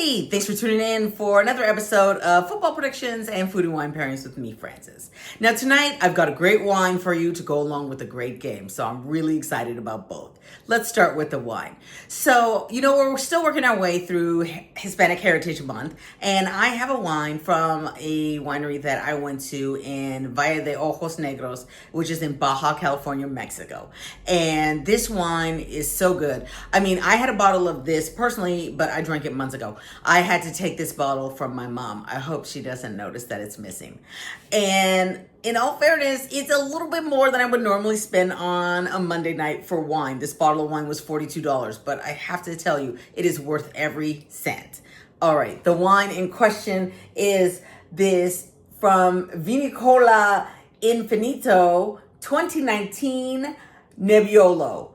Hey, thanks for tuning in for another episode of Football Predictions and Food and Wine Pairings with me, Francis. Now tonight, I've got a great wine for you to go along with a great game, so I'm really excited about both. Let's start with the wine. So, we're still working our way through Hispanic Heritage Month, and I have a wine from a winery that I went to in Valle de Ojos Negros, which is in Baja California, Mexico. And this wine is so good. I mean, I had a bottle of this personally, but I drank it months ago. I had to take this bottle from my mom. I hope she doesn't notice that it's missing. And in all fairness, it's a little bit more than I would normally spend on a Monday night for wine. This bottle of wine was $42, but I have to tell you, it is worth every cent. All right, the wine in question is this from Vinicola Infinito 2019 Nebbiolo.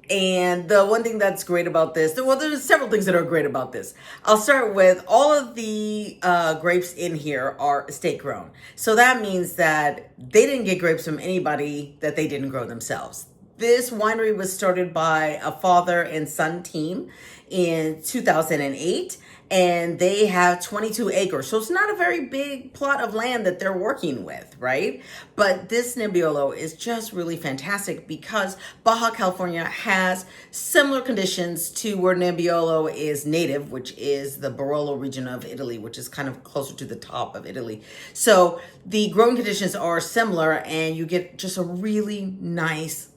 And the one thing that's great about this, well, there's several things that are great about this. I'll start with all of the grapes in here are estate grown. So that means that they didn't get grapes from anybody that they didn't grow themselves. This winery was started by a father and son team in 2008. And they have 22 acres. So it's not a very big plot of land that they're working with, right? But this Nebbiolo is just really fantastic because Baja California has similar conditions to where Nebbiolo is native, which is the Barolo region of Italy, which is kind of closer to the top of Italy. So the growing conditions are similar and you get just a really nice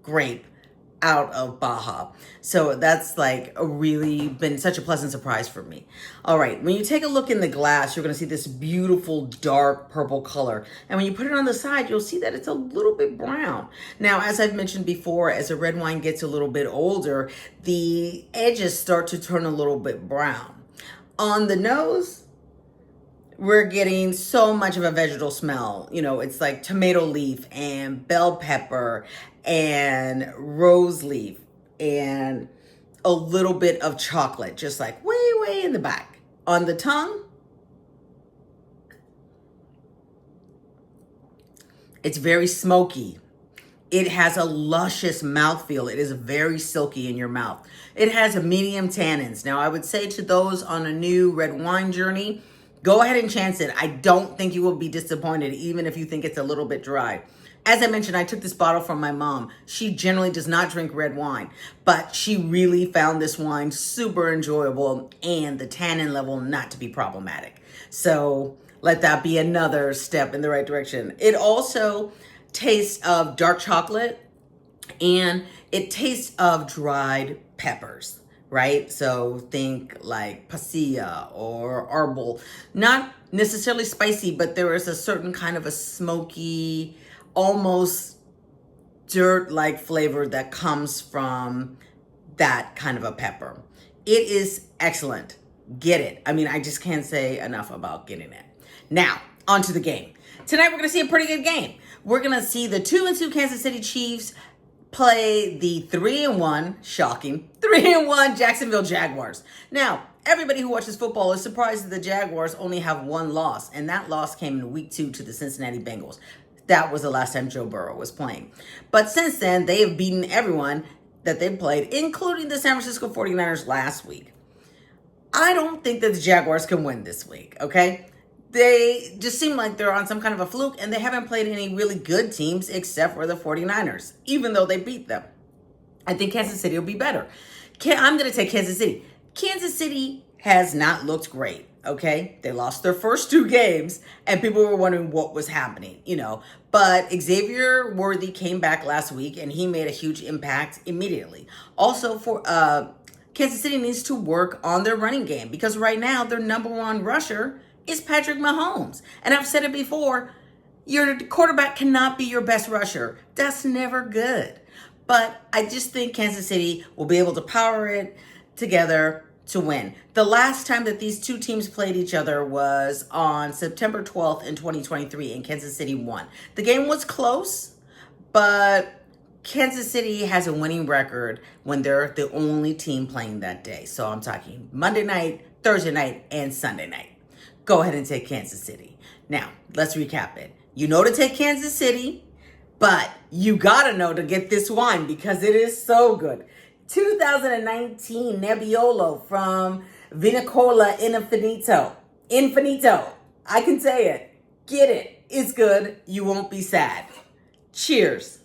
grape out of Baja. So that's like been such a pleasant surprise for me. All right, when you take a look in the glass, you're gonna see this beautiful dark purple color. And when you put it on the side, you'll see that it's a little bit brown. Now, as I've mentioned before, as a red wine gets a little bit older, the edges start to turn a little bit brown. On the nose, we're getting so much of a vegetal smell. It's like tomato leaf and bell pepper and rose leaf and a little bit of chocolate, just like way in the back. On the tongue, it's very smoky. It has a luscious mouthfeel. It is very silky in your mouth. It has a medium tannins. Now, I would say to those on a new red wine journey, go ahead and chance it. I don't think you will be disappointed, even if you think it's a little bit dry. As I mentioned, I took this bottle from my mom. She generally does not drink red wine, but she really found this wine super enjoyable and the tannin level not to be problematic. So let that be another step in the right direction. It also tastes of dark chocolate and it tastes of dried peppers. Right? So think like pasilla or arbol. Not necessarily spicy, but there is a certain kind of a smoky, almost dirt-like flavor that comes from that kind of a pepper. It is excellent. Get it. I mean, I just can't say enough about getting it. Now, on to the game. Tonight, we're going to see a pretty good game. We're going to see the 2-2 Kansas City Chiefs play the 3-1, shocking, 3-1 Jacksonville Jaguars. Now, everybody who watches football is surprised that the Jaguars only have one loss, and that loss came in week 2 to the Cincinnati Bengals. That was the last time Joe Burrow was playing. But since then, they have beaten everyone that they've played, including the San Francisco 49ers last week. I don't think that the Jaguars can win this week, okay? They just seem like they're on some kind of a fluke, and they haven't played any really good teams except for the 49ers, even though they beat them. I think Kansas City will be better. I'm going to take Kansas City. Kansas City has not looked great, okay? They lost their first 2 games, and people were wondering what was happening, But Xavier Worthy came back last week, and he made a huge impact immediately. Also, for Kansas City needs to work on their running game because right now their number 1 rusher is Patrick Mahomes. And I've said it before, your quarterback cannot be your best rusher. That's never good. But I just think Kansas City will be able to power it together to win. The last time that these two teams played each other was on September 12th in 2023, and Kansas City won. The game was close, but Kansas City has a winning record when they're the only team playing that day. So I'm talking Monday night, Thursday night, and Sunday night. Go ahead and take Kansas City. Now, let's recap it. You know to take Kansas City, but you gotta know to get this wine because it is so good. 2019 Nebbiolo from Vinicola Infinito. Infinito. I can say it. Get it. It's good. You won't be sad. Cheers.